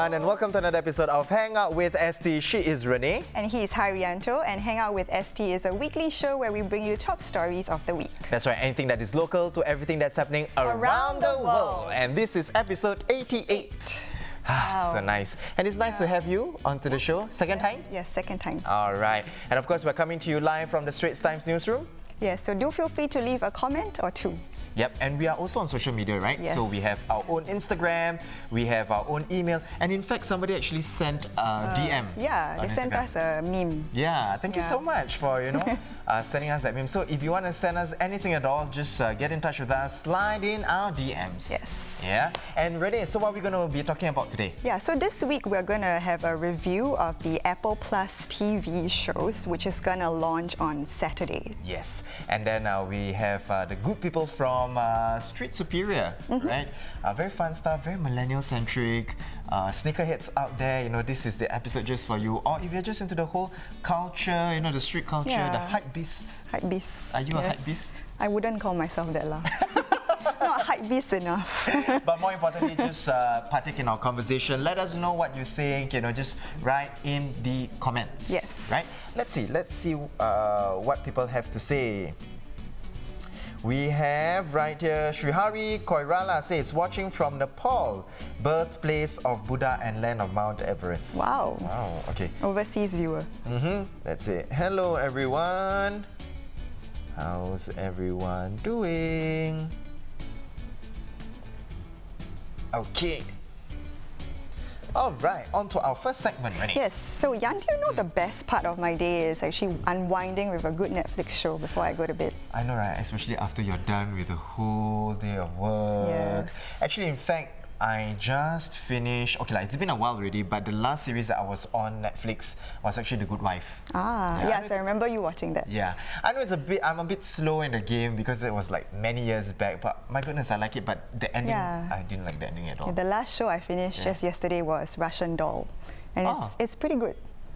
everyone, and welcome to another episode of Hangout with ST. She is Renee. And he is Hairianto, and Hangout with ST is a weekly show where we bring you top stories of the week. That's right, anything that is local to everything that's happening around the world. And this is episode 88. Wow. So nice. And it's nice to have you onto the show. Second time? Yes, second time. All right. And of course, we're coming to you live from the Straits Times newsroom. Yes, so do feel free to leave a comment or two. Yep, and we are also on social media, right? Yes. So we have our own Instagram, we have our own email, and in fact, somebody actually sent a DM. Yeah, they sent us a meme. Yeah, thank you so much for, sending us that meme. So if you want to send us anything at all, just get in touch with us, slide in our DMs. Yes. Yeah, and Renee, so what are we going to be talking about today? Yeah, so this week we're going to have a review of the Apple Plus TV shows, which is going to launch on Saturday. Yes, and then we have the good people from Street Superior, right? Very fun stuff, very millennial-centric, sneakerheads out there, this is the episode just for you. Or if you're just into the whole culture, the street culture, the hype beasts. Hype beasts. Are you a hype beast? I wouldn't call myself that lah. Not hype beast enough. But more importantly, just partake in our conversation. Let us know what you think. Just write in the comments. Yes. Right. Let's see what people have to say. We have right here Srihari Koirala says watching from Nepal, birthplace of Buddha and land of Mount Everest. Wow. Wow. Okay. Overseas viewer. That's it. Hello everyone. How's everyone doing? Okay. All right, on to our first segment, Renee. Yes, so Yan, do you know the best part of my day is actually unwinding with a good Netflix show before I go to bed? I know, right? Especially after you're done with the whole day of work. Yes. Actually, in fact, I just finished, it's been a while already, but the last series that I was on Netflix was actually The Good Wife. Yes, I remember you watching that. Yeah, I know I'm a bit slow in the game because it was like many years back, but my goodness, I like it, but the ending, I didn't like the ending at all. The last show I finished just yesterday was Russian Doll, and it's pretty good.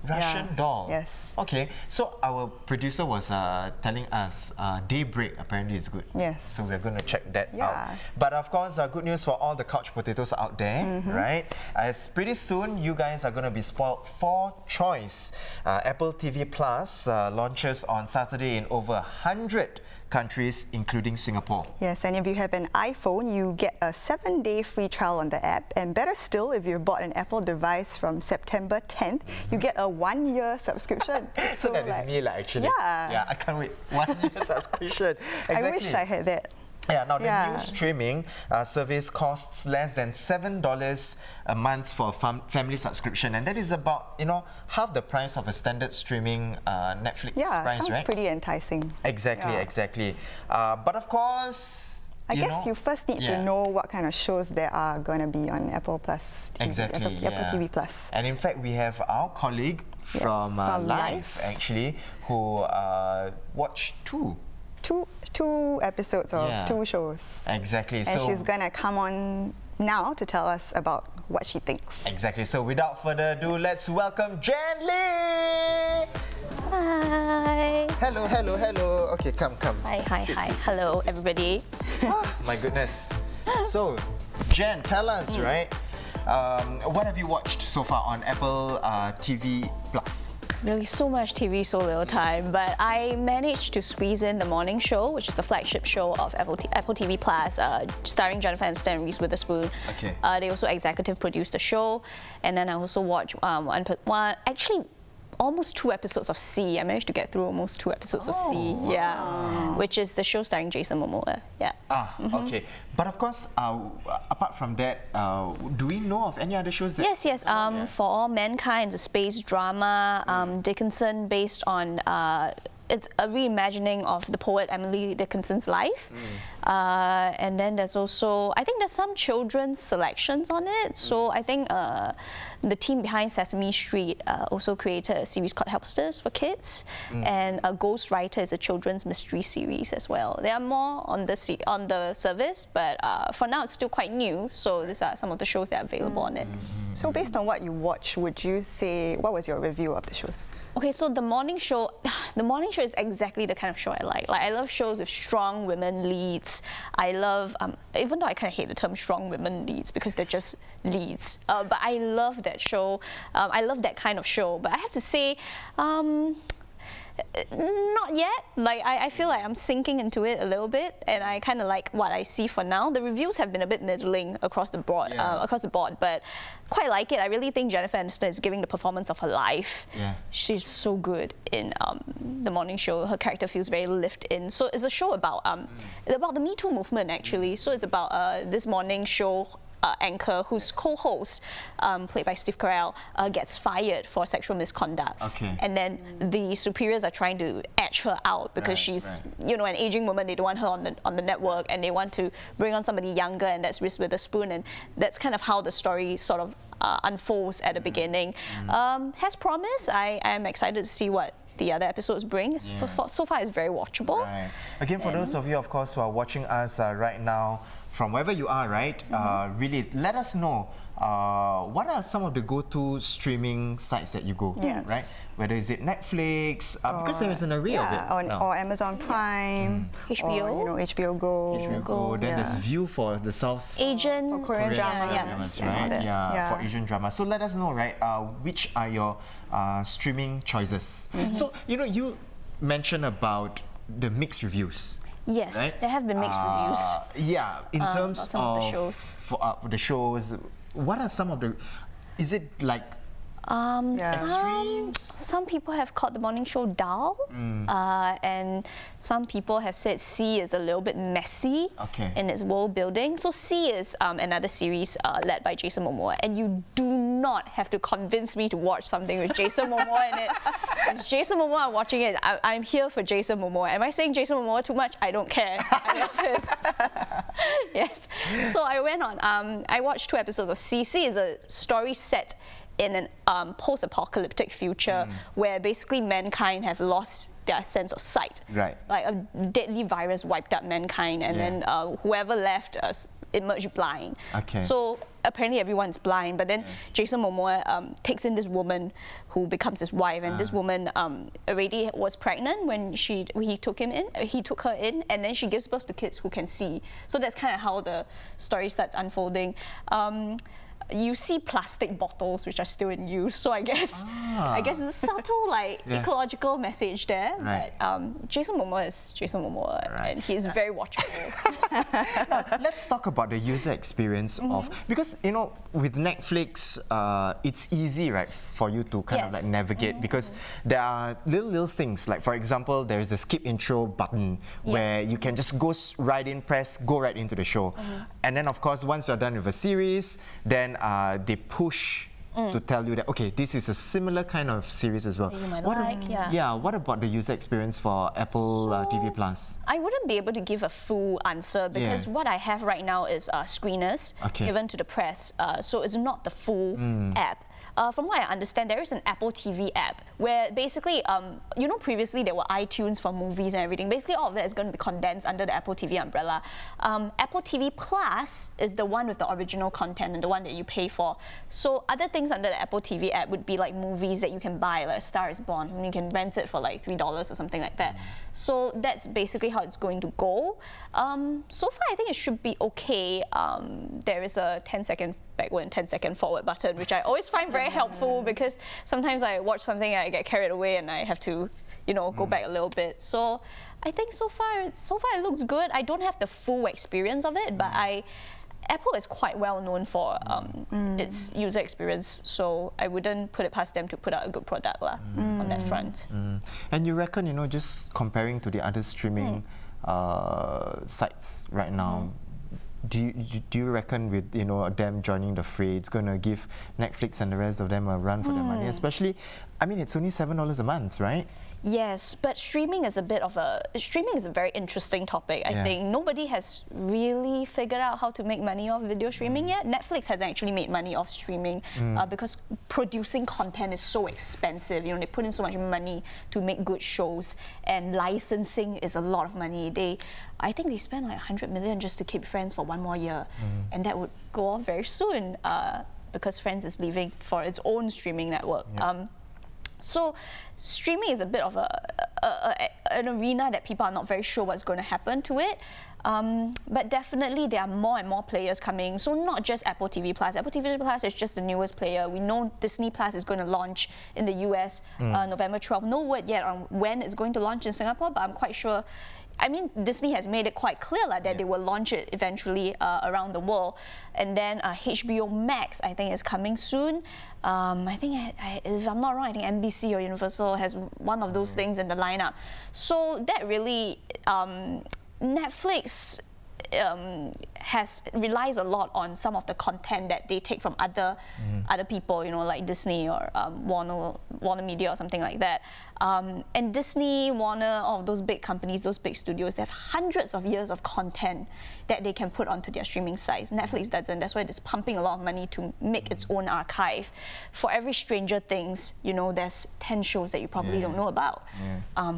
Russian Doll. Yes. Okay, so our producer was telling us Daybreak apparently is good. Yes. So we're going to check that out. But of course, good news for all the couch potatoes out there, right? As pretty soon, you guys are going to be spoiled for choice. Apple TV Plus launches on Saturday in over 100 countries, including Singapore. Yes, and if you have an iPhone, you get a 7-day free trial on the app. And better still, if you've bought an Apple device from September 10th, you get a 1-year subscription. So that is me, actually. Yeah, I can't wait. 1-year subscription. Exactly. I wish I had that. Yeah, now the new streaming service costs less than $7 a month for a family subscription, and that is about half the price of a standard streaming Netflix price, sounds right? pretty enticing. Exactly. But of course, I guess you first need to know what kind of shows there are going to be on Apple Plus TV, Apple TV Plus. And in fact, we have our colleague from Live, actually, who watched two episodes of two shows. Exactly. And she's gonna come on now to tell us about what she thinks. Exactly. So without further ado, let's welcome Jen Lee! Hi! Hello. Okay, come. Hi. Hello, everybody. My goodness. So, Jen, tell us, right? What have you watched so far on Apple TV Plus? Really, so much TV, so little time. But I managed to squeeze in the morning show, which is the flagship show of Apple TV Plus, starring Jennifer Aniston and Reese Witherspoon. Okay. They also executive produced the show, and then I also watched almost 2 episodes of C. I managed to get through almost 2 episodes of C. Wow. Yeah, which is the show starring Jason Momoa. Yeah. Okay. But of course, apart from that, do we know of any other shows that... Yes. For All Mankind, a space drama, Dickinson, based on... it's a reimagining of the poet Emily Dickinson's life. And then there's also, I think there's some children's selections on it. So I think the team behind Sesame Street also created a series called Helpsters for kids. And Ghostwriter is a children's mystery series as well. There are more on the service, but for now it's still quite new. So these are some of the shows that are available on it. So based on what you watched, would you say, what was your review of the shows? Okay, so the morning show, the morning show is exactly the kind of show I like. Like, I love shows with strong women leads. I love, even though I kind of hate the term strong women leads because they're just leads, but I love that show. I love that kind of show. But I have to say, not yet. Like, I feel like I'm sinking into it a little bit, and I kind of like what I see for now. The reviews have been a bit middling across the board, but quite like it. I really think Jennifer Aniston is giving the performance of her life. Yeah. She's so good in the morning show. Her character feels very lived in. So it's a show about the Me Too movement, actually. So it's about this morning show anchor whose co-host, played by Steve Carell, gets fired for sexual misconduct. Okay. And then the superiors are trying to edge her out because she's, you know, an aging woman. They don't want her on the network, and they want to bring on somebody younger, and that's Reese Witherspoon. And that's kind of how the story sort of unfolds at the beginning. Has promise. I am excited to see what the other episodes bring. So far, it's very watchable. Right. Again, for those of you, of course, who are watching us right now, from wherever you are, right? Really, let us know what are some of the go-to streaming sites that you go to, right? Whether is it Netflix, because there is an array of it. Or Amazon Prime, HBO, or, you know, HBO Go. HBO Go. Then there's View for the South Asian, for Korean dramas, right? For Asian drama. So let us know, right? Which are your streaming choices? So you mentioned about the mixed reviews. Yes, right? there have been mixed reviews. Yeah, in terms some of the shows. The shows, what are some of the? Is it like extremes? Some people have called the morning show dull, and some people have said C is a little bit messy in its world building. So C is another series led by Jason Momoa, and you do not have to convince me to watch something with Jason Momoa in it. It's Jason Momoa, I'm watching it. I'm here for Jason Momoa. Am I saying Jason Momoa too much? I don't care. Yes. So I went on. I watched 2 episodes of C. C is a story set in an post-apocalyptic future where basically mankind have lost their sense of sight. Right. Like a deadly virus wiped out mankind, and then whoever left us emerged blind. Okay. So apparently everyone's blind, but then Jason Momoa takes in this woman who becomes his wife, and this woman already was pregnant when he took her in, and then she gives birth to kids who can see. So that's kind of how the story starts unfolding. You see plastic bottles which are still in use, so I guess it's a subtle ecological message there. Right. But Jason Momoa is Jason Momoa, and he is very watchable. Now, let's talk about the user experience of, because with Netflix, it's easy, right, for you to kind of like navigate, because there are little things, like for example, there is the skip intro button where you can just go right into the show, and then of course once you're done with a series, then they push to tell you that, okay, this is a similar kind of series as well. You might what about the user experience for Apple TV Plus? I wouldn't be able to give a full answer because what I have right now is screeners given to the press, so it's not the full app. From what I understand, there is an Apple TV app where basically, previously there were iTunes for movies and everything. Basically, all of that is going to be condensed under the Apple TV umbrella. Apple TV Plus is the one with the original content and the one that you pay for. So other things under the Apple TV app would be like movies that you can buy, like A Star Is Born, and you can rent it for like $3 or something like that. So that's basically how it's going to go. So far, I think it should be okay. There is a 10-second backward and 10-second forward button, which I always find very helpful because sometimes I watch something and I get carried away and I have to, go back a little bit. So I think so far it looks good. I don't have the full experience of it, but Apple is quite well known for its user experience, so I wouldn't put it past them to put out a good product on that front. And you reckon, just comparing to the other streaming sites right now, do you reckon with them joining the fray, it's going to give Netflix and the rest of them a run for their money? Especially, I mean, it's only $7 a month, right? Yes, but streaming is a very interesting topic. I think nobody has really figured out how to make money off video streaming yet. Netflix hasn't actually made money off streaming because producing content is so expensive. They put in so much money to make good shows, and licensing is a lot of money. I think they spend like $100 million just to keep Friends for 1 more year, and that would go off very soon because Friends is leaving for its own streaming network. So streaming is a bit of an arena that people are not very sure what's going to happen to it. But definitely there are more and more players coming. So not just Apple TV Plus. Apple TV Plus is just the newest player. We know Disney Plus is going to launch in the US November 12th. No word yet on when it's going to launch in Singapore, but I'm quite sure. I mean, Disney has made it quite clear that they will launch it eventually around the world. And then HBO Max, I think, is coming soon. I think, if I'm not wrong, I think NBC or Universal has one of those things in the lineup. So that really, Netflix relies a lot on some of the content that they take from other people, you know, like Disney or Warner Media or something like that. And Disney, Warner, all of those big companies, those big studios, they have hundreds of years of content that they can put onto their streaming sites. Netflix doesn't. That's why it's pumping a lot of money to make its own archive. For every Stranger Things, you know, there's 10 shows that you probably don't know about.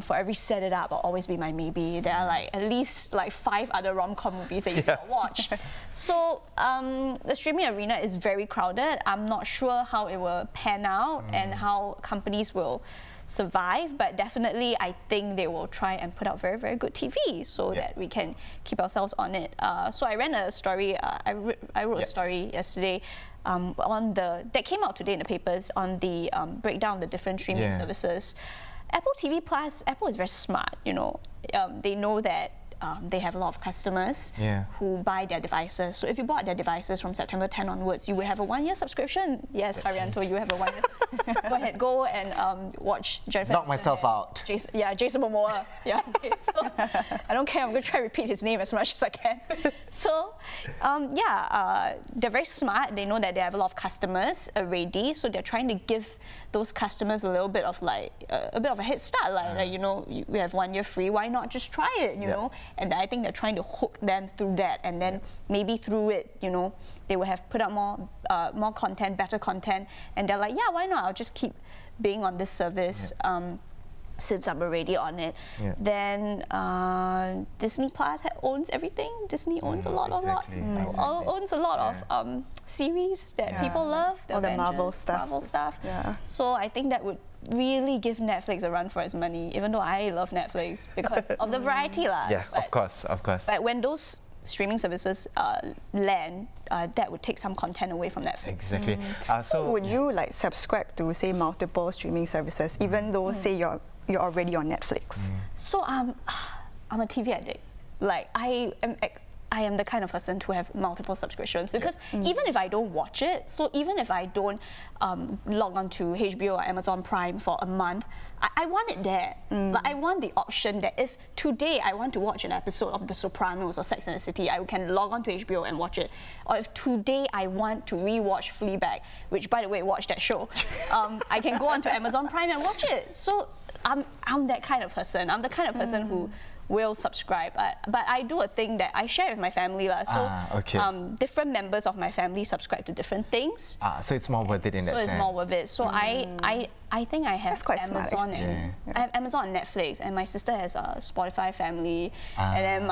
For every Set It Up or Always Be My Maybe, there are like at least like 5 other rom-com movies that you can watch. So the streaming arena is very crowded. I'm not sure how it will pan out and how companies will survive, but definitely I think they will try and put out very, very good TV so that we can keep ourselves on it. So I ran a story, I wrote a story yesterday on that came out today in the papers on the breakdown of the different streaming services. Apple TV Plus, Apple is very smart, you know. They know that they have a lot of customers who buy their devices. So if you bought their devices from September 10 onwards, you will have a 1-year subscription. Yes, Hairianto, you have a 1-year. Go ahead, go and watch Jennifer. Knock myself out. Jason Momoa. Yeah. Okay. So I don't care. I'm going to try to repeat his name as much as I can. So they're very smart. They know that they have a lot of customers already. So they're trying to give those customers a little bit of like a bit of a head start. Like you know, we have 1 year free. Why not just try it? You know. And I think they're trying to hook them through that, and then maybe through it, you know, they will have put out more content, better content, and they're like, yeah, why not? I'll just keep being on this service since I'm already on it. Then Disney Plus owns everything. Disney owns owns a lot of series that people love. All the Marvel stuff. So I think that would really give Netflix a run for its money, even though I love Netflix because of the variety lah. Yeah, of course. But when those streaming services land, that would take some content away from Netflix. Exactly. So would you like subscribe to say multiple streaming services, even though say you're already on Netflix? So I'm a TV addict. Like I am the kind of person to have multiple subscriptions because even if I don't watch it, so even if I don't log on to HBO or Amazon Prime for a month, I want it there. But I want the option that if today I want to watch an episode of The Sopranos or Sex and the City, I can log on to HBO and watch it. Or if today I want to rewatch Fleabag, which by the way, watch that show, I can go onto Amazon Prime and watch it. So I'm that kind of person. I'm the kind of person who will subscribe, but I do a thing that I share with my family lah. So different members of my family subscribe to different things. So it's more worth it in that sense. So it's more worth it. So I think I have Amazon I have Amazon and Netflix, and my sister has a Spotify family, and then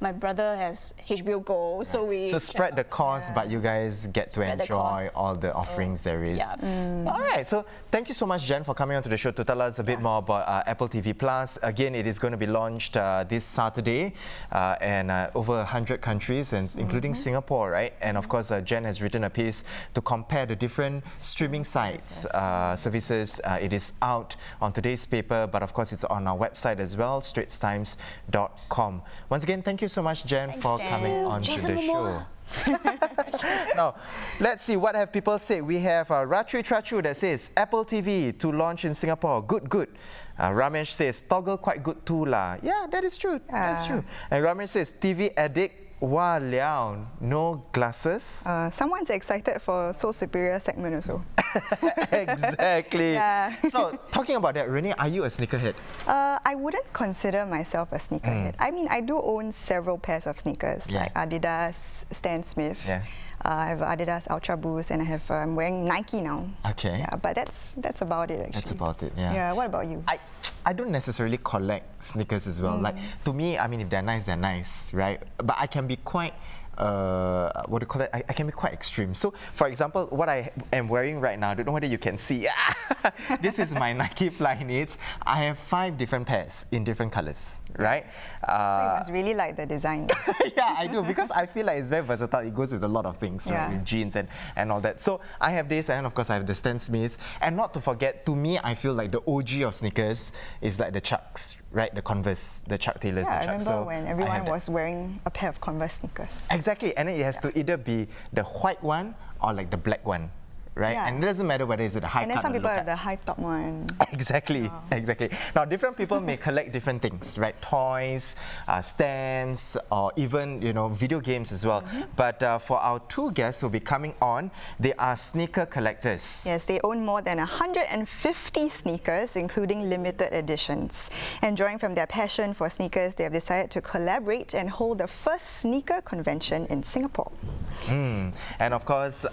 my brother has HBO Go. So we spread the cost, but you guys get to enjoy all the offerings there is. All right. So thank you so much, Jen, for coming onto the show to tell us a bit more about Apple TV Plus. Again, it is going to be launched this Saturday, and over 100 countries, and including Singapore, right? And of course, Jen has written a piece to compare the different streaming sites. Services. It is out on today's paper, but of course it's on our website as well, straitstimes.com. Once again, thank you so much, Jen, for coming on to the show. Now, let's see, what have people said? We have Rachu Trachu that says, Apple TV to launch in Singapore, good. Ramesh says, toggle quite good too lah. Yeah, that is true, that's true. And Ramesh says, TV addict, Wah liao, no glasses. Someone's excited for Soul Superior segment also. Exactly. So, talking about that, Renee, are you a sneakerhead? I wouldn't consider myself a sneakerhead. I mean, I do own several pairs of sneakers, like Adidas, Stan Smith. I have Adidas Ultra Boost, and I'm wearing Nike now. Okay. Yeah, but that's about it actually. That's about it, Yeah, what about you? I don't necessarily collect sneakers as well. Like, to me, I mean, if they're nice, right? But I can be quite what do you call it? I can be quite extreme. So, for example, what I am wearing right now, I don't know whether you can see. This is my Nike Flyknits. I have 5 different pairs in different colors, right? So you must really like the design. Yeah, I do, because I feel like it's very versatile. It goes with a lot of things, right? With jeans and all that. So I have this, and then of course I have the Stan Smiths. And not to forget, to me, I feel like the OG of sneakers is like the Chucks, right? The Converse, the Chuck Taylors, Yeah, the I Chucks. remember So when everyone was wearing a pair of Converse sneakers. Exactly, and then it has to either be the white one or like the black one, right? Yeah. And it doesn't matter whether it's the high cut or And then some people low have cut. the high top one. Exactly, exactly. Now, different people may collect different things, right? Toys, stamps, or even, you know, video games as well. But for our 2 guests who will be coming on, they are sneaker collectors. Yes, they own more than 150 sneakers, including limited editions. And drawing from their passion for sneakers, they have decided to collaborate and hold the first sneaker convention in Singapore. And of course,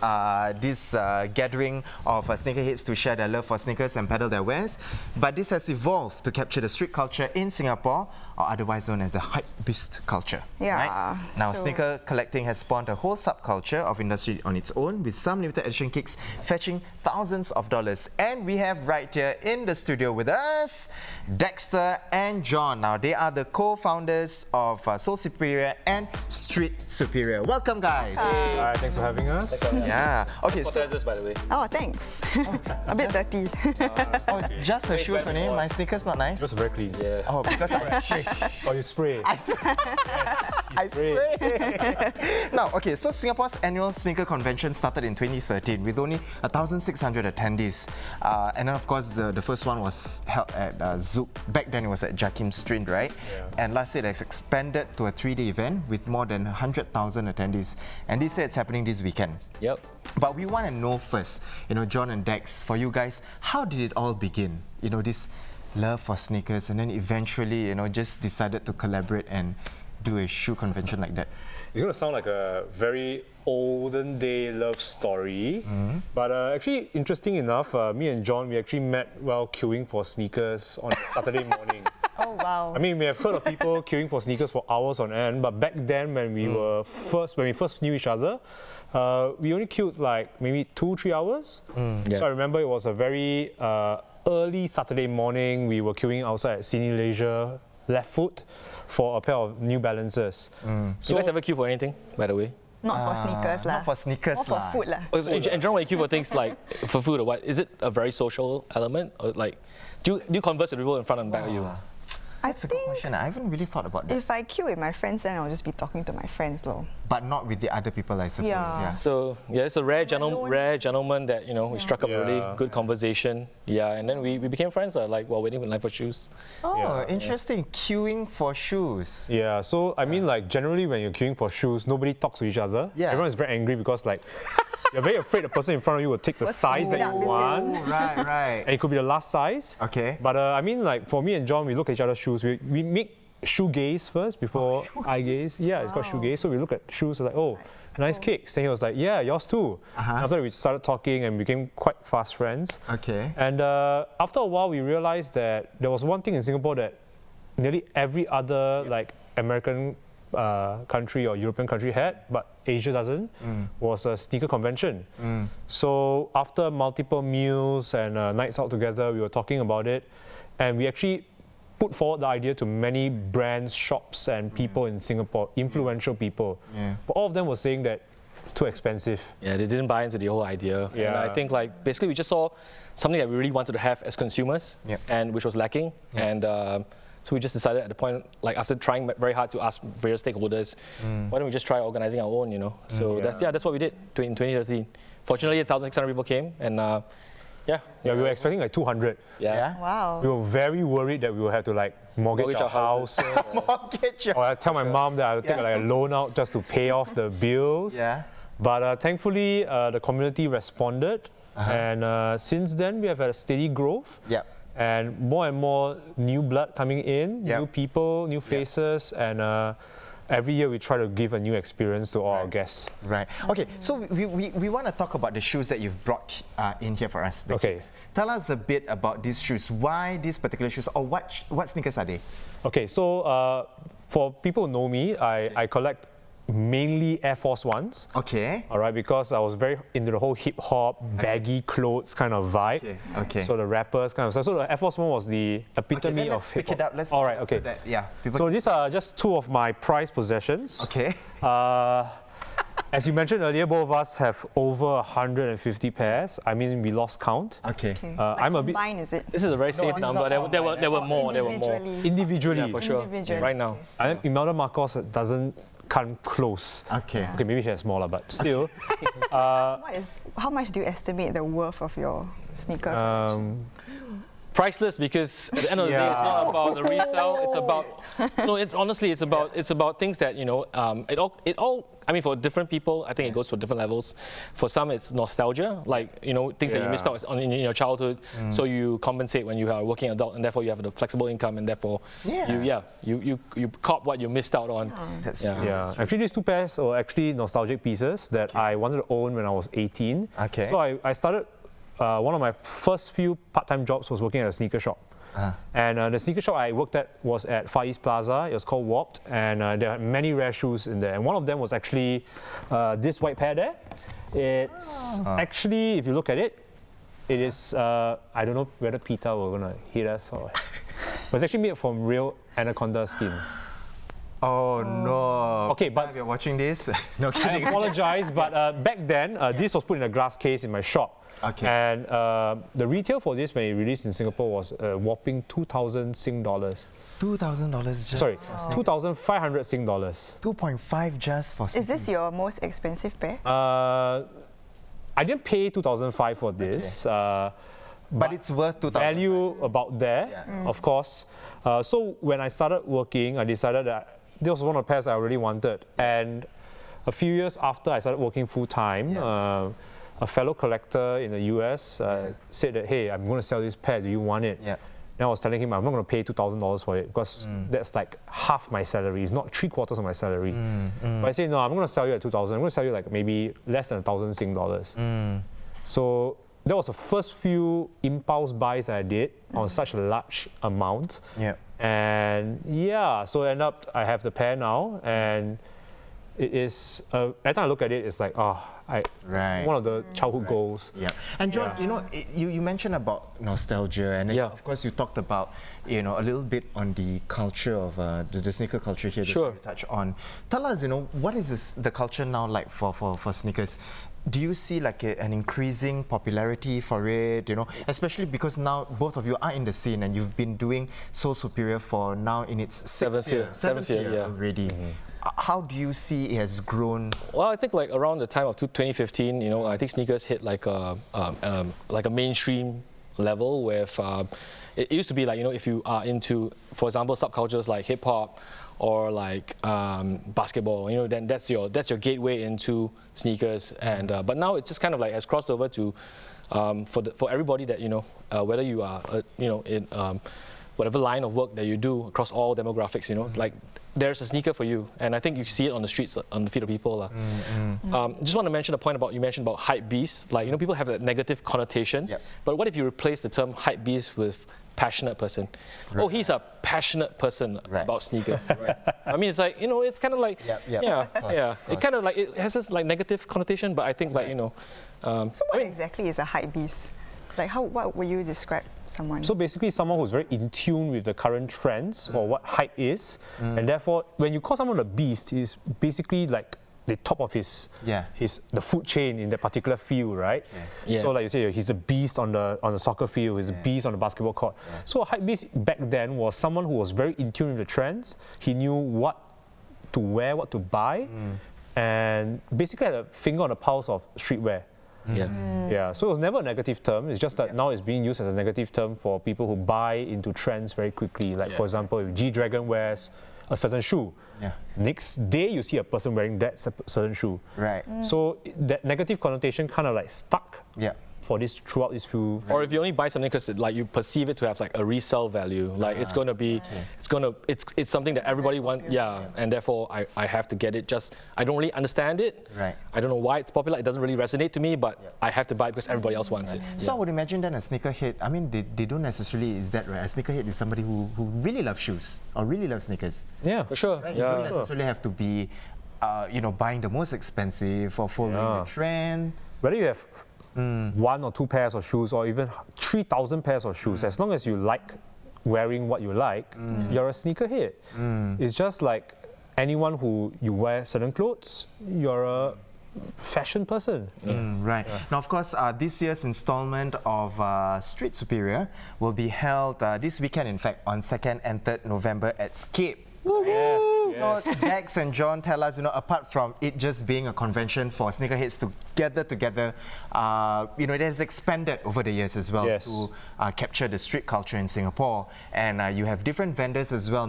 this gathering of sneakerheads to share their love for sneakers and peddle their wares. But this has evolved to capture the street culture in Singapore, or otherwise known as the hype beast culture. Yeah, Right? Now, so- sneaker collecting has spawned a whole subculture of industry on its own, with some limited edition kicks fetching thousands of dollars. And we have right here in the studio with us, Dexter and John. Now, they are the co-founders of Soul Superior and Street Superior. Welcome, guys. Hi, thanks for having us. Yeah. Okay, so This, by the way. Oh, thanks. A bit dirty. just her shoes only. My sneakers not nice. Just very clean. Yeah. Oh, because I spray. Oh, you spray. I spray. Now, okay, so Singapore's annual sneaker convention started in 2013 with only 1,600 attendees. And then, of course, the first one was held at Zouk. Back then, it was at Jakim Street, right? Yeah. And last year, it has expanded to a 3-day event with more than 100,000 attendees. And this year, it's happening this weekend. Yep. But we want to know first, you know, John and Dex, for you guys, how did it all begin? You know, this love for sneakers, and then eventually, you know, just decided to collaborate and do a shoe convention like that. It's going to sound like a very olden day love story. But actually, interesting enough, me and John, we actually met while queuing for sneakers on Saturday morning. Oh, wow. I mean, we have heard of people queuing for sneakers for hours on end, but back then when we first knew each other, we only queued like maybe 2-3 hours. Yeah. So I remember it was a very early Saturday morning. We were queuing outside at Cine Leisure, left foot, for a pair of New Balances. So you guys ever queue for anything, by the way? Not for sneakers lah. Not for sneakers More for lah. food lah. In general, when you queue for things like for food or what, is it a very social element? Or like, do you converse with people in front and back of you? That's a good question. I haven't really thought about that. If I queue with my friends, then I'll just be talking to my friends though. But not with the other people, I suppose. Yeah. So yeah, it's a rare gentleman that, you know, we struck up a really Yeah. good conversation. Yeah, and then we became friends like while waiting in line for shoes. Oh, Yeah. interesting. Queuing for shoes. Yeah, so I mean, like, generally when you're queuing for shoes, nobody talks to each other. Yeah. Everyone is very angry because, like, you're very afraid the person in front of you will take the size that you up, is it? want. Oh, right, right. And it could be the last size. Okay. But I mean, like, for me and John, we look at each other's shoes. We make shoe gaze first before eye gaze. Yeah, it's called shoe gaze. So we look at shoes, like, oh, nice kicks. Then he was like, yeah, yours too. And after that, we started talking and became quite fast friends. Okay. And after a while, we realized that there was one thing in Singapore that nearly every other like American country or European country had, but Asia doesn't, was a sneaker convention. So after multiple meals and nights out together, we were talking about it, and we actually put forward the idea to many brands, shops, and people in Singapore, influential people. Yeah. But all of them were saying that it's too expensive. Yeah, they didn't buy into the whole idea. And Yeah. I think like basically we just saw something that we really wanted to have as consumers, Yep. and which was lacking. And so we just decided at the point, like after trying very hard to ask various stakeholders, why don't we just try organizing our own, you know? So that's what we did in 2013. Fortunately, 1,600 people came, and Yeah, we were expecting like 200. Yeah. Wow. We were very worried that we would have to like mortgage Mortgage our our houses. house. Mortgage. Or I tell my mom that I would take like a loan out just to pay off the bills. Yeah. But thankfully, the community responded. And since then, we have had a steady growth. Yep. And more new blood coming in, Yep. new people, new faces. And every year we try to give a new experience to all our guests. Right. Okay, so we want to talk about the shoes that you've brought in here for us. the Okay. kicks. Tell us a bit about these shoes. Why these particular shoes, or what sneakers are they? Okay, so for people who know me, I collect mainly Air Force Ones. Okay. All right, because I was very into the whole hip hop, baggy clothes kind of vibe. Okay. Okay. So the rappers kind of stuff. So the Air Force One was the epitome of pick hip it up. hop. Let's All right, so okay. that, yeah. So these are just two of my prized possessions. Okay. As you mentioned earlier, both of us have over 150 pairs. I mean, we lost count. Okay. I'm a bit combined, is it? This is a very safe number. There were more. individually. Yeah, for sure. Individually. Right now. I think Imelda Marcos doesn't come close. Okay. Okay, maybe she has smaller, but still. How much do you estimate the worth of your sneaker collection? Priceless, because at the end of the day, it's not about the resale. It's about honestly, it's about things that it all. I mean, for different people, I think it goes for different levels. For some, it's nostalgia, like things that you missed out in your childhood. So you compensate when you are a working adult, and therefore you have the flexible income, and therefore you cop what you missed out on. That's Actually, these two pairs are actually nostalgic pieces that I wanted to own when I was 18. Okay. So I started. One of my first few part-time jobs was working at a sneaker shop. And the sneaker shop I worked at was at Far East Plaza. It was called Warped, and there are many rare shoes in there. And one of them was actually this white pair there. It's actually, if you look at it, it is, I don't know whether PETA were going to hit us or... But it's actually made from real anaconda skin. Oh no. Okay, but if you're watching this, no I kidding. apologize, but back then, this was put in a glass case in my shop. Okay. And the retail for this when it released in Singapore was a whopping 2,000 Sing dollars. $2,000 just. Sorry, 2,500 Sing dollars. 2.5 just for. Is this your most expensive pair? I didn't pay 2,005 for this. But it's worth 2,000. Value about there, of course. So when I started working, I decided that this was one of the pairs I really wanted. And a few years after I started working full time, a fellow collector in the US said that, hey, I'm going to sell this pair, do you want it? Yeah. Then I was telling him I'm not going to pay $2,000 for it because that's like half my salary, it's not 3/4 of my salary. But I said, no, I'm going to sell you at 2,000, I'm going to sell you like maybe less than 1,000 Sing dollars. So that was the first few impulse buys that I did on such a large amount. Yeah. And so end up I have the pair now, and it is, every time I look at it, it's like, one of the childhood goals. Yeah. And John, you mentioned about nostalgia, and then, of course you talked about, a little bit on the culture of the sneaker culture here. Sure. Just to touch on. Tell us, what is the culture now like for sneakers? Do you see like an increasing popularity for it, especially because now both of you are in the scene and you've been doing Soul Superior for now in its seventh year already. How do you see it has grown? Well, I think like around the time of 2015, I think sneakers hit like a mainstream level with, it used to be like, if you are into, for example, subcultures like hip hop or like basketball, then that's your gateway into sneakers. And but now it's just kind of like has crossed over to for everybody that whether you are in whatever line of work that you do across all demographics, like there's a sneaker for you, and I think you see it on the streets, on the feet of people. Just want to mention a point about you mentioned about hype beast. Like people have that negative connotation, but what if you replace the term hype beast with passionate person? Oh, he's a passionate person about sneakers. I mean, it's like it's kind of like it kind of like it has this like negative connotation, but I think like So what exactly is a hype beast? Like what would you describe someone? So basically someone who's very in tune with the current trends or what hype is, and therefore when you call someone a beast, he's basically like the top of the food chain in that particular field, right? So like you say, he's a beast on the soccer field, he's a beast on the basketball court. So a hype beast back then was someone who was very in tune with the trends. He knew what to wear, what to buy, and basically had a finger on the pulse of streetwear. So it was never a negative term. It's just that now it's being used as a negative term for people who buy into trends very quickly. Like for example, if G-Dragon wears a certain shoe, next day you see a person wearing that certain shoe. So that negative connotation kind of like stuck for this throughout this few. Or if you only buy something because like you perceive it to have like a resale value, like it's going to be, it's something that everybody wants, and therefore I have to get it. Just I don't really understand it. I don't know why it's popular. It doesn't really resonate to me, but I have to buy it because everybody else wants it. So I would imagine then a sneakerhead. I mean, they don't necessarily. Is that right? A sneakerhead is somebody who really loves shoes or really loves sneakers. Yeah, for sure. You don't necessarily have to be buying the most expensive or following the trend. Whether you have 1 or 2 pairs of shoes or even 3,000 pairs of shoes, as long as you like wearing what you like, you're a sneakerhead. It's just like anyone who you wear certain clothes, you're a fashion person. Right. Now, of course, this year's installment of Street Superior will be held this weekend, in fact, on 2nd and 3rd November at Scape. So Dex and John tell us, apart from it just being a convention for sneakerheads to gather together, it has expanded over the years as well to capture the street culture in Singapore. And you have different vendors as well,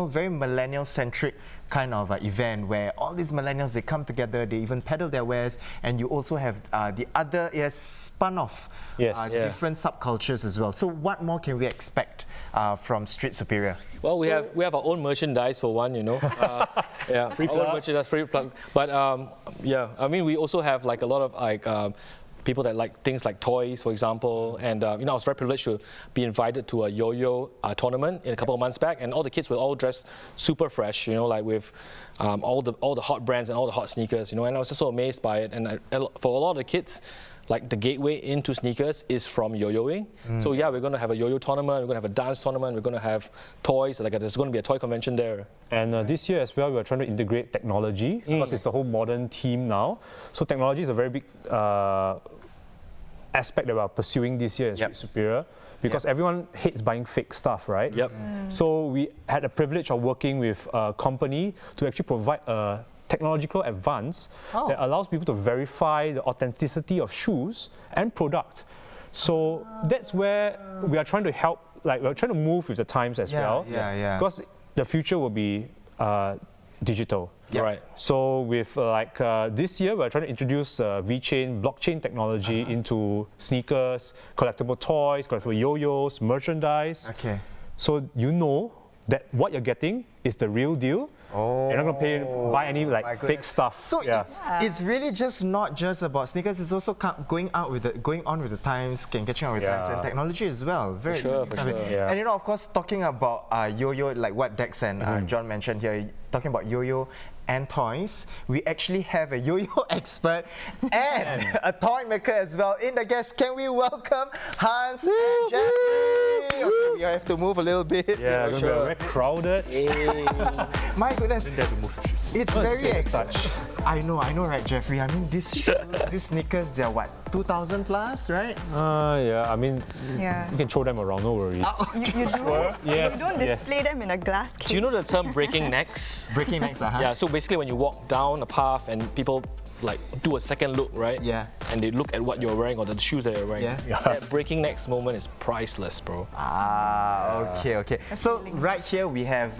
very millennial-centric kind of event where all these millennials, they come together, they even peddle their wares, and you also have the other, spun off different subcultures as well. So what more can we expect from Street Superior? Well, we have our own merchandise for one, free plug. Merchandise, free plug. But I mean, we also have like a lot of people that like things like toys, for example. And I was very privileged to be invited to a yo-yo tournament a couple of months back, and all the kids were all dressed super fresh, like with all the hot brands and all the hot sneakers, and I was just so amazed by it. And for a lot of the kids, like the gateway into sneakers is from yo-yoing. So yeah, we're going to have a yo-yo tournament, we're going to have a dance tournament, we're going to have toys, there's going to be a toy convention there. And this year as well, we're trying to integrate technology because it's the whole modern theme now. So technology is a very big aspect that we're pursuing this year in Street Superior, because everyone hates buying fake stuff, right? So we had the privilege of working with a company to actually provide a technological advance that allows people to verify the authenticity of shoes and product. So that's where we are trying to help, we're trying to move with the times as well. Because the future will be digital. Right. So with this year, we're trying to introduce VeChain, blockchain technology into sneakers, collectible toys, collectible yo-yos, merchandise. Okay. So you know that what you're getting is the real deal. You're not going to buy any fake stuff. So it's really just not just about sneakers. It's also going on with the times, catching on with times, and technology as well. Very exciting. And of course, talking about yo-yo, like what Dex and John mentioned here, talking about yo-yo and toys, we actually have a yo-yo expert and a toy maker as well in the guest. Can we welcome Hans and Jeffrey? Okay, we have to move a little bit. Yeah, we're very crowded. My goodness, it's very exciting. I know, right, Jeffrey? I mean, these sneakers, they're what, 2,000 plus, right? Yeah, I mean, you can throw them around, no worries. You do? Yes. You don't display them in a glass case. Do you know the term breaking necks? Breaking necks, Yeah, so basically when you walk down a path and people do a second look, right? Yeah. And they look at what you're wearing or the shoes that you're wearing. That breaking necks moment is priceless, bro. Okay. So right here we have,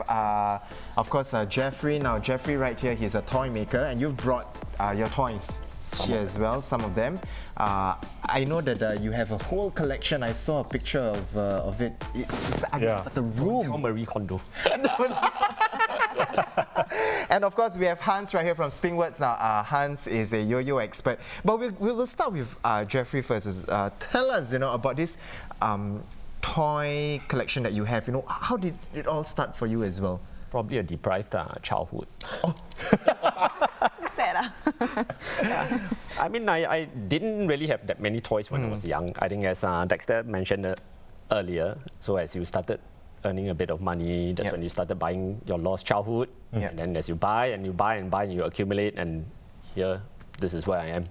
of course, Jeffrey. Now Jeffrey right here, he's a toy maker, and you've brought your toys here as well, some of them. I know that you have a whole collection. I saw a picture of it. It's like a room. Marie Kondo. And of course, we have Hans right here from Springwords. Now, Hans is a yo-yo expert. But we will start with Jeffrey first. Tell us, about this toy collection that you have. How did it all start for you as well? Probably a deprived childhood. So sad. I mean, I didn't really have that many toys when I was young. I think as Dexter mentioned earlier, so as you started earning a bit of money, that's when you started buying your lost childhood. And then as you buy and you buy and buy and you accumulate, and here, this is where I am.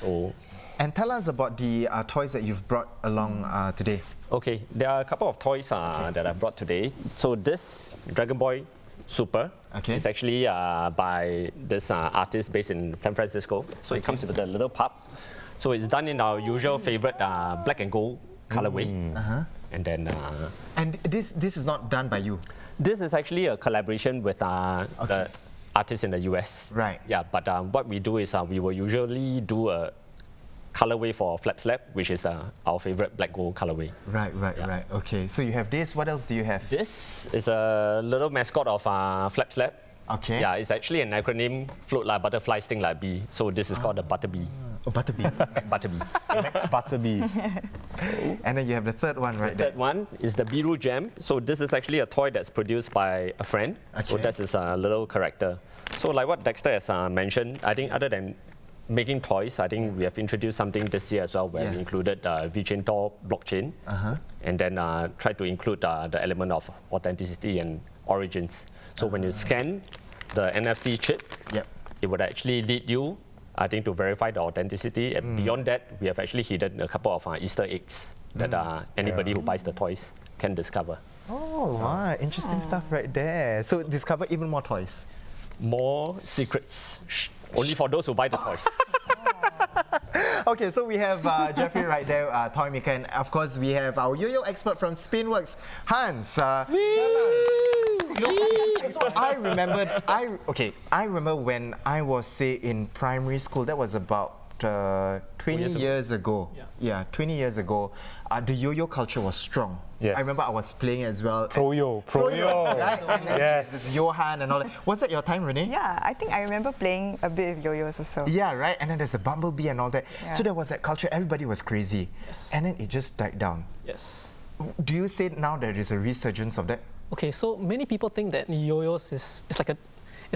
So, and tell us about the toys that you've brought along today. Okay, there are a couple of toys that I brought today. So this Dragon Boy Super is actually by this artist based in San Francisco. So it comes with a little pup. So it's done in our usual favorite black and gold colorway. And then and this is not done by you? This is actually a collaboration with the artist in the US. Right. Yeah, but what we do is we will usually do a colorway for Flap Slap, which is our favorite black gold colorway. Right. Okay, so you have this. What else do you have? This is a little mascot of Flap Slap. Okay. Yeah, it's actually an acronym, float like butterfly, sting like bee. So this is called the Butterbee. Oh, Butterbee. Butterbee. Butterbee. And then you have the third one right there. The third one is the Biru Gem. So this is actually a toy that's produced by a friend. So this is a little character. So like what Dexter has mentioned, I think other than making toys, I think we have introduced something this year as well, where we included Vicintor blockchain, and then tried to include the element of authenticity and origins. So when you scan the NFC chip, it would actually lead you, I think, to verify the authenticity. And beyond that, we have actually hidden a couple of Easter eggs that anybody who buys the toys can discover. Oh, wow, interesting stuff right there. So discover even more toys. More secrets, only for those who buy the toys. Okay, so we have Jeffrey right there, toy maker, and of course we have our yo-yo expert from Spinworks, Hans. Tell us. So I remember when I was, say, in primary school. That was about 20 years ago. Yeah, 20 years ago. The yo-yo culture was strong. Yes. I remember I was playing as well. Pro-yo. Right? And then there's Johan and all that. Was that your time, Renee? Yeah, I think I remember playing a bit of yo-yos also. Yeah, right? And then there's the bumblebee and all that. Yeah. So there was that culture, everybody was crazy. And then it just died down. Yes. Do you say now there is a resurgence of that? Okay, so many people think that yo-yos is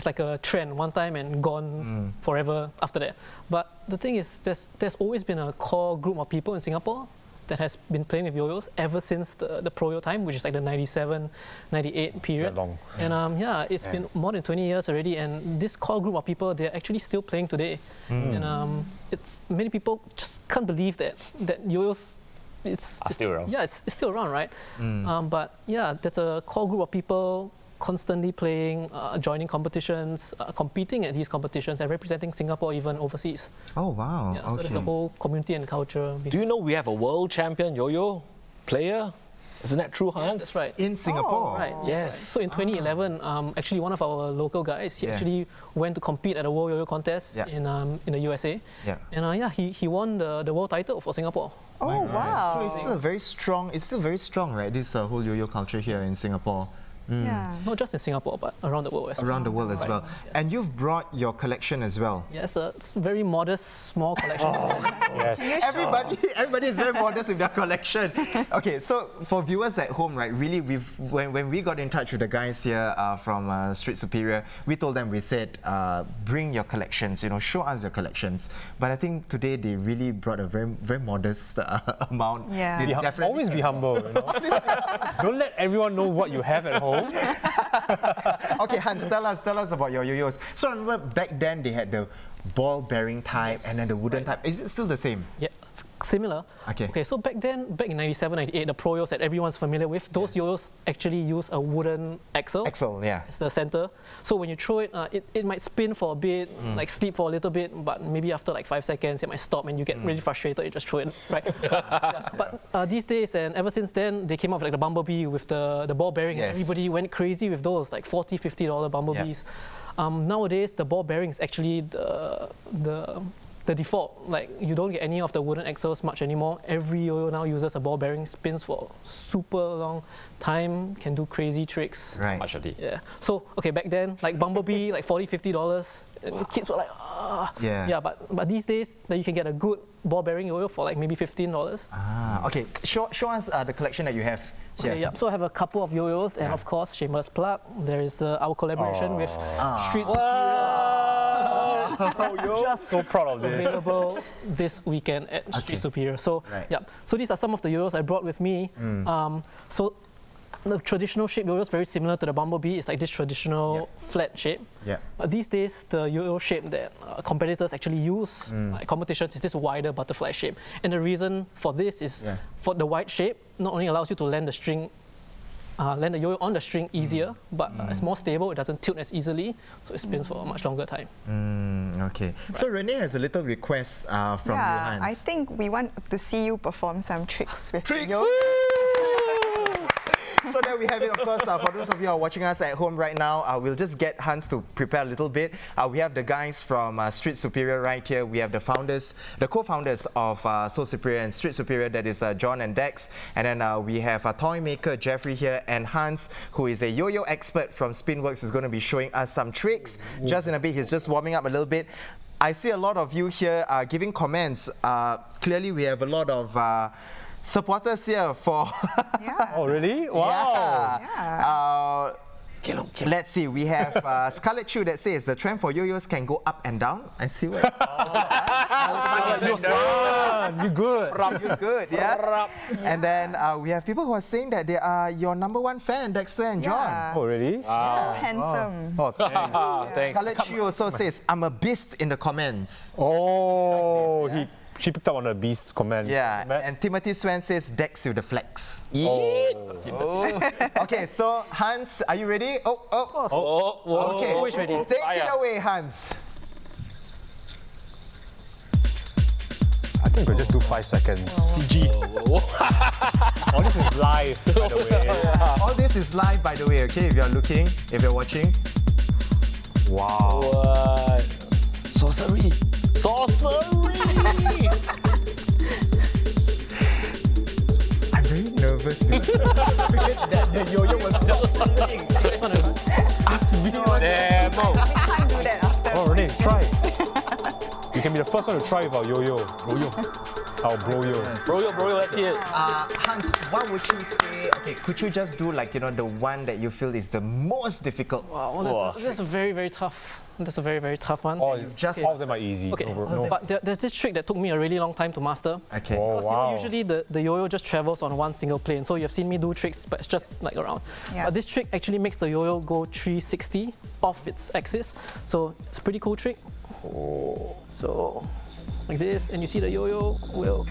like a trend, one time and gone forever after that. But the thing is, there's always been a core group of people in Singapore that has been playing with yo-yos ever since the pro-yo time, which is like the 97, 98 period. That long. And it's been more than 20 years already, and this core group of people, they're actually still playing today. And it's many people just can't believe that yo-yos it's still around. Yeah, it's still around, right? But yeah, there's a core group of people constantly playing, joining competitions, competing at these competitions, and representing Singapore even overseas. Oh, wow. Yeah, so there's a whole community and culture. Do you know we have a world champion yo-yo player? Isn't that true, Hans? That's right. In Singapore? Right. Yes. So in 2011, actually one of our local guys, he actually went to compete at a World Yo-Yo contest in the USA. Yeah. And he won the world title for Singapore. Oh, wow. So it's still very strong, right? This whole yo-yo culture here in Singapore. Yeah. Not just in Singapore, but around the world as well. Around the world as well. And you've brought your collection as well. Yes, it's a very modest, small collection. Yes. Everybody is very modest with their collection. Okay, so for viewers at home, right, really, when we got in touch with the guys here from Street Superior, we told them, we said, bring your collections, show us your collections. But I think today they really brought a very, very modest amount. Yeah. They definitely Always be humble. Don't let everyone know what you have at home. Okay, Hans, tell us about your yo-yos. So I remember back then they had the ball bearing type and then the wooden type. Is it still the same? Yeah, similar. Okay. So back in 97, 98, the pro-yos that everyone's familiar with, those yo-yos actually use a wooden axle. Axle, yeah. It's the center. So when you throw it, it might spin for a bit, like sleep for a little bit, but maybe after like 5 seconds, it might stop and you get really frustrated, you just throw it, right? But these days, and ever since then, they came up with like the bumblebee with the ball bearing, and everybody went crazy with those, like $40, $50 bumblebees. Nowadays, the ball bearing is actually the default. Like, you don't get any of the wooden axles much anymore. Every yo-yo now uses a ball bearing, spins for super long time, can do crazy tricks. Right. Actually. Yeah. So, okay, back then, like Bumblebee, like $40, $50, and kids were like, Yeah, but these days, you can get a good ball bearing yo-yo for like maybe $15. Okay, show us the collection that you have here. Okay, so I have a couple of yo-yos, and of course, shameless plug, there is our collaboration with Street Superior. Just so proud of this. Available this weekend at Street Superior. So, so these are some of the yo-yos I brought with me. So the traditional shape yo-yo is very similar to the Bumblebee. It's like this traditional flat shape. But these days, the yo-yo shape that competitors actually use at competitions is this wider butterfly shape. And the reason for this is for the wide shape not only allows you to land the string, land the yo-yo on the string easier, but it's more stable, it doesn't tilt as easily, so it spins for a much longer time. Okay. So Renee has a little request from you, Hans. I think we want to see you perform some tricks with yo. So there we have it, of course. For those of you who are watching us at home right now, we'll just get Hans to prepare a little bit. We have the guys from Street Superior right here. We have the founders, the co-founders of Soul Superior and Street Superior, that is John and Dex. And then we have a toy maker, Jeffrey here, and Hans, who is a yo-yo expert from Spinworks, is going to be showing us some tricks. Just in a bit, he's just warming up a little bit. I see a lot of you here giving comments. Clearly, we have a lot of supporters here for... Oh, really? Wow. Let's see, we have Scarlett Chu that says the trend for yo-yos can go up and down. I see what. You good. You're good, yeah. And then we have people who are saying that they are your number one fan, Dexter and John. Yeah. Oh, really? So handsome. Oh, thanks. Thanks. Scarlett Chu also says, I'm a beast in the comments. Oh, she picked up on a beast comment. Yeah, Matt? and Timothy Swan says, Dex with the flex. Oh. Okay, so Hans, are you ready? Oh, Okay, always ready. Take it away, Hans. I think we'll just do 5 seconds. CG. All this is live, by the way. All this is live, by the way, okay, if you're looking, if you're watching. Wow. What? Sorcery. I'm very nervous because that the yo-yo was not spinning. Demo. I can't do that after. Oh, Renee, try. You can be the first one to try with our yo-yo. Our bro-yo. Bro, let's hear it. Hans, what would you say? Okay, could you just do like, the one that you feel is the most difficult? Wow, that's a very, very tough. That's a very, very tough one. Oh, just all of them are easy. Okay, No. but there's this trick that took me a really long time to master. Okay. Oh, Because wow. usually the yo-yo just travels on one single plane. So you've seen me do tricks, but it's just like around. Yeah. But this trick actually makes the yo-yo go 360 off its axis. So it's a pretty cool trick. So like this, and you see the yo-yo will.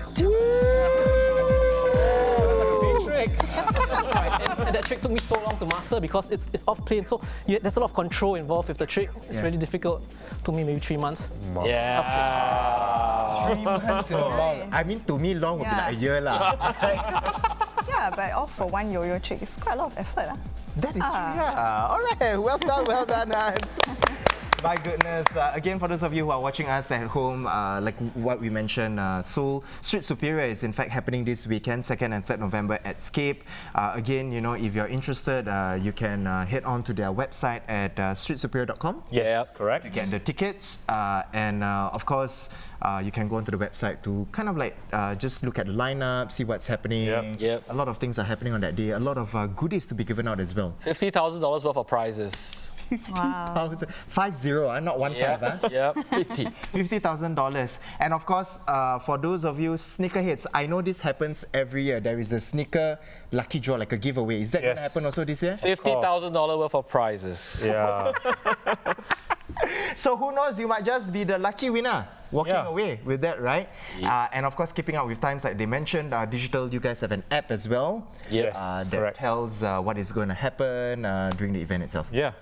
And that trick took me so long to master because it's off plane. So there's a lot of control involved with the trick. It's really difficult. Took me maybe 3 months. Yeah. 3 months, long. I mean, to me, long would be like a year lah. Yeah, but all for one yo-yo trick is quite a lot of effort. That is true, yeah. All right, well done, Hans. My goodness. Again, for those of you who are watching us at home, like what we mentioned, Seoul Street Superior is in fact happening this weekend, 2nd and 3rd November at Scape. Again, if you're interested, you can head on to their website at streetsuperior.com. Yes, correct. To get the tickets. And of course, you can go onto the website to kind of like just look at the lineup, see what's happening. Yep. A lot of things are happening on that day. A lot of goodies to be given out as well. $50,000 worth of prizes. Wow. 50, not 15, huh? Yep, 50. $50,000. And of course, for those of you sneakerheads, I know this happens every year. There is the sneaker lucky draw, like a giveaway. Is that going to happen also this year? $50,000 worth of prizes. Yeah. So who knows, you might just be the lucky winner walking away with that, right? And of course, keeping up with times, like they mentioned, digital, you guys have an app as well. Yes, that correct. tells what is going to happen during the event itself. Yeah.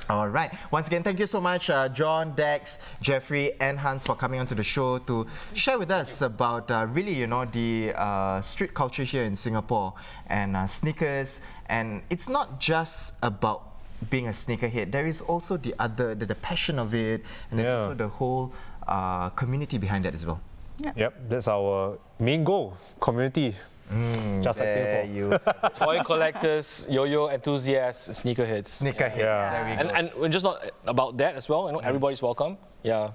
All right. Once again, thank you so much, John, Dex, Jeffrey, and Hans for coming onto the show to share with us about really, the street culture here in Singapore and sneakers. And it's not just about being a sneakerhead. There is also the passion of it, and there's also the whole community behind that as well. Yep, that's our main goal, community. Just like Singapore. Toy collectors, yo-yo enthusiasts, sneakerheads. Sneakerhead. Yeah. There we go. And we're just not about that as well. Everybody's welcome. Yeah.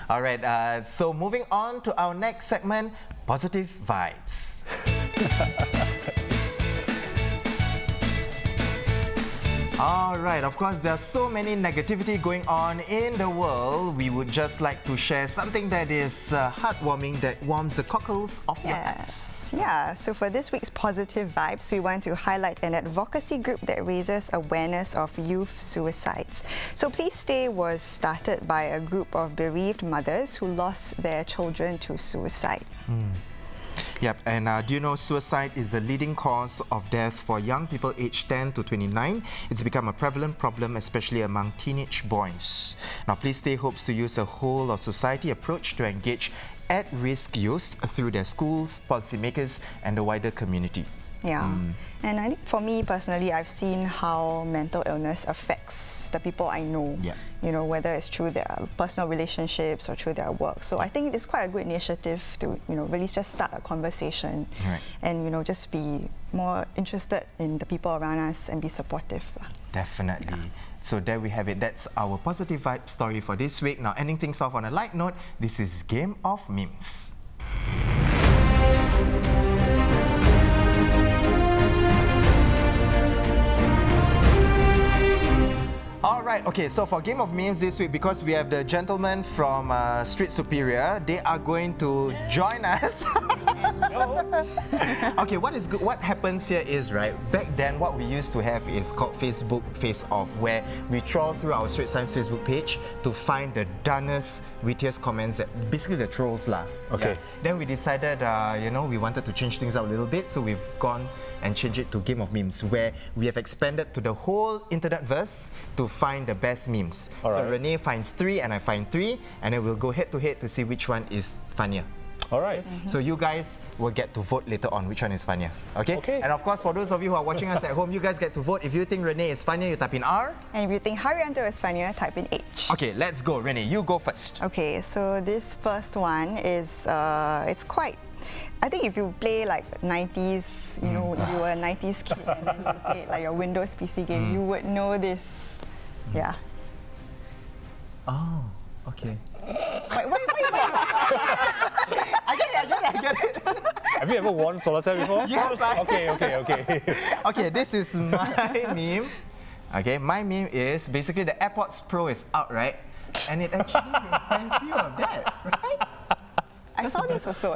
All right. So moving on to our next segment, positive vibes. All right, of course, there's so many negativity going on in the world. We would just like to share something that is heartwarming, that warms the cockles of your hearts. Yeah, so for this week's Positive Vibes, we want to highlight an advocacy group that raises awareness of youth suicides. So Please Stay was started by a group of bereaved mothers who lost their children to suicide. Yep, and do you know suicide is the leading cause of death for young people aged 10 to 29. It's become a prevalent problem, especially among teenage boys. Now, Please Stay hopes to use a whole of society approach to engage at-risk youth through their schools, policymakers, and the wider community. Yeah, and I think for me personally, I've seen how mental illness affects the people I know. Yeah. Whether it's through their personal relationships or through their work. So I think it's quite a good initiative to, really just start a conversation, and just be more interested in the people around us and be supportive. Definitely. Yeah. So there we have it. That's our positive vibe story for this week. Now, ending things off on a light note, this is Game of Memes. right, okay, so for Game of Memes this week, because we have the gentlemen from Street Superior, they are going to join us. Okay, what happens here is, right, back then what we used to have is called Facebook Face Off, where we troll through our Straits Times Facebook page to find the dunnest, wittiest comments, that basically the trolls lah. Okay. Yeah. Then we decided, we wanted to change things up a little bit, so we've gone and changed it to Game of Memes, where we have expanded to the whole internet verse to find the best memes. All so right. Renee finds 3 and I find 3, and then we'll go head to head to see which one is funnier. All right. So you guys will get to vote later on which one is funnier. Okay? Okay. And of course, for those of you who are watching us at home, you guys get to vote. If you think Renee is funnier, you type in R. And if you think Hairianto is funnier, type in H. Okay, let's go. Renee, you go first. Okay, so this first one is, it's quite, I think if you play like 90s, you know, if you were a 90s kid and then you played like your Windows PC game, you would know this. Yeah. Oh, okay. Wait. I get it. Have you ever won solitaire before? Yes, Okay. Okay, this is my meme. Okay, my meme is basically the AirPods Pro is out, right? And it actually reminds you of that, right? I saw this also.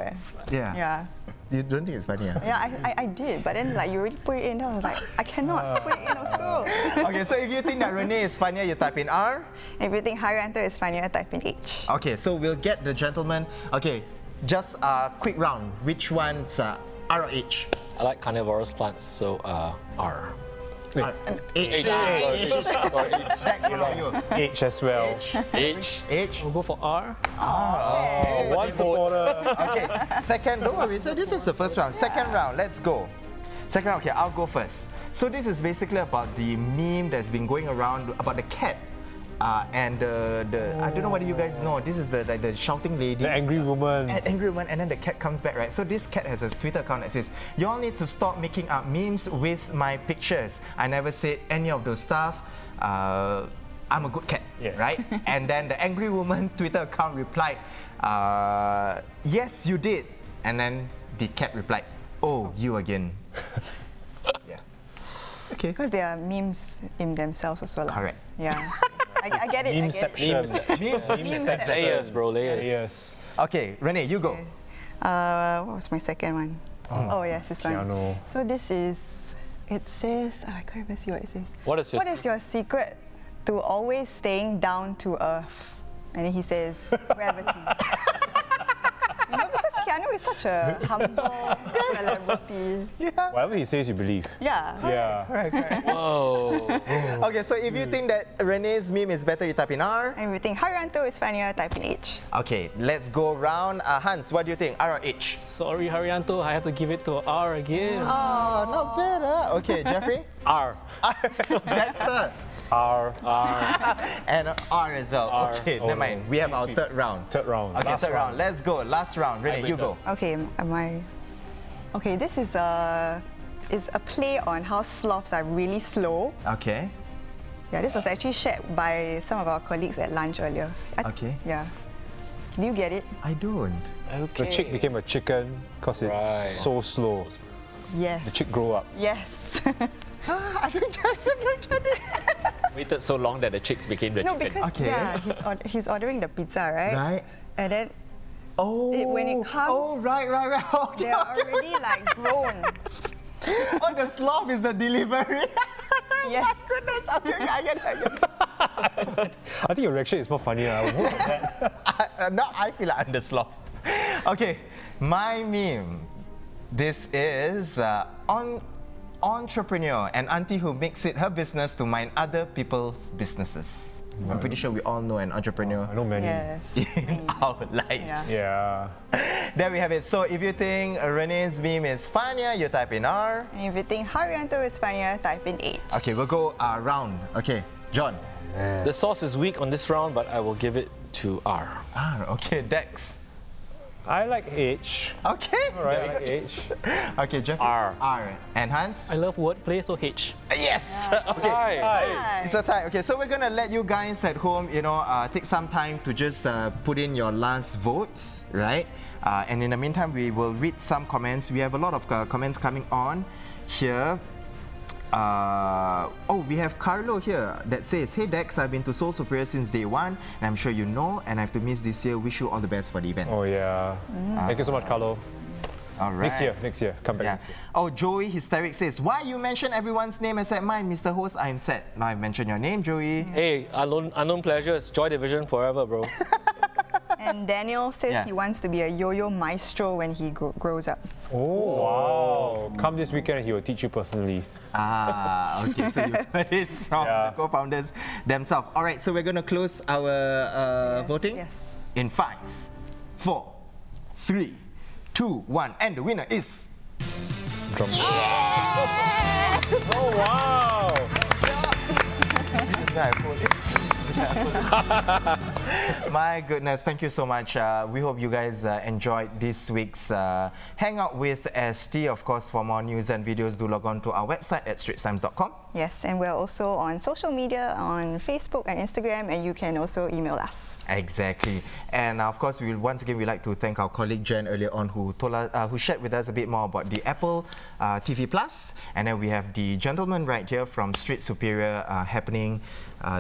Yeah. Yeah. You don't think it's funny? Yeah, I did, but then like you already put it in, then I was like, I cannot put it in also. Okay, so if you think that Renee is funnier, you type in R. If you think Hairianto is funnier, type in H. Okay, so we'll get the gentleman. Okay, just a quick round. Which one's R or H? I like carnivorous plants, so R. R. H. Next one of you. H as well. H. H. We'll go for R. One supporter. Okay, second, don't worry. So this is the first round. Second round, let's go. Second round, okay, I'll go first. So this is basically about the meme that's been going around about the cat. And I don't know whether you guys know, this is the shouting lady. The angry woman. Angry woman, and then the cat comes back, right? So this cat has a Twitter account that says, "Y'all need to stop making up memes with my pictures. I never said any of those stuff. I'm a good cat," Yes. right? And then the angry woman Twitter account replied, "Yes, you did." And then the cat replied, "Oh, you again." Yeah. Okay. Because they are memes in themselves also. Correct. Yeah. I get it. I get it. Memeception. Layers, bro, layers. Yes. Okay, Renee, you go. What was my second one? Oh yes, this one. Piano. So this is, it says, I can't even see what it says. What is What is your secret to always staying down to earth? And then he says, gravity. You know, because Keanu is such a humble celebrity. Yeah. Whatever he says, you believe. Yeah. Yeah. Correct. Whoa. Okay, so if you think that Renee's meme is better, you type in R. And if you think Hairianto is funnier, type in H. Okay, let's go round. Hans, what do you think? R or H? Sorry, Hairianto, I have to give it to R again. Oh, not bad, huh? Okay, Jeffrey? R. Dexter? R. And R as well. R. Okay, Oh, never mind. no. We have our third round. Third round. Okay, Last third round. Let's go. Last round. Renee, you go. Okay, Okay, this is a play on how sloths are really slow. Okay. Yeah, this was actually shared by some of our colleagues at lunch earlier. Okay. Yeah. Do you get it? I don't. Okay. The chick became a chicken because it's Right. so slow. Yes. The chick grew up. Yes. I don't get it. Waited so long that the chicks became the No, chicken. because Okay. yeah, he's ordering the pizza, right? Right. And then Oh. when it comes- Oh, right. Okay. they're already like grown. Oh, the sloth is the delivery. Yes. Goodness. Okay, I get it. I think your reaction is more funnier. Now I feel like I'm the sloth. Okay, my meme. This is entrepreneur, an auntie who makes it her business to mind other people's businesses. I'm pretty sure we all know an entrepreneur I know many. Yes. in our lives. Yeah. Yeah. There we have it. So if you think Renee's meme is funnier, you type in R. And if you think Hairianto is funnier, type in H. Okay, we'll go round. Okay, John. The sauce is weak on this round, but I will give it to R. R. Okay, Dex. I like H. Okay. All right, I like H. Okay, Jeffrey. R. And Hans? I love wordplay, so H. Yes. Okay. Hi. It's a tie. Okay, so we're gonna let you guys at home, take some time to just put in your last votes, right? And in the meantime, we will read some comments. We have a lot of comments coming on here. We have Carlo here that says, "Hey Dex, I've been to Seoul Superior since day one, and I'm sure you know, and I have to miss this year. Wish you all the best for the event." Oh yeah. Thank you so much, Carlo. All right. Next year, come back Yeah. next year. Oh, Joey Hysteric says, "Why you mention everyone's name except mine, Mr. Host? I'm sad." Now I've mentioned your name, Joey. Hey, unknown pleasures, Joy Division forever, bro. And Daniel says Yeah. he wants to be a yo-yo maestro when he grows up. Oh wow. Come this weekend, he will teach you personally. Okay, so you heard it from Yeah. the co-founders themselves. All right, so we're going to close our voting yes. in 5, 4, 3, 2, 1, and the winner is... Drum. Oh wow. My goodness, thank you so much. We hope you guys enjoyed this week's Hangout with ST. Of course, for more news and videos, do log on to our website at straitstimes.com. Yes, and we're also on social media, on Facebook and Instagram, and you can also email us. Exactly. And of course, we'd like to thank our colleague Jen earlier on who told us, who shared with us a bit more about the Apple TV Plus. And then we have the gentleman right here from Street Superior happening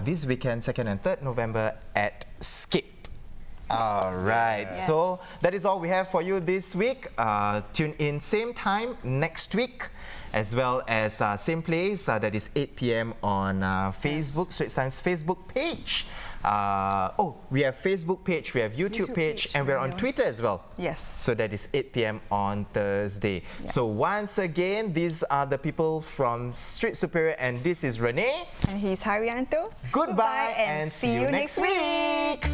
this weekend, 2nd and 3rd November at Skip. All right, so that is all we have for you this week. Tune in same time next week, as well as same place, that is 8 p.m. on Facebook, Straits Times Facebook page. We have Facebook page, we have YouTube page, and we're on Twitter as well. Yes. So that is 8 p.m. on Thursday. Yes. So once again, these are the people from Street Superior, and this is Renee. And he's Hairianto. Goodbye and see you next week.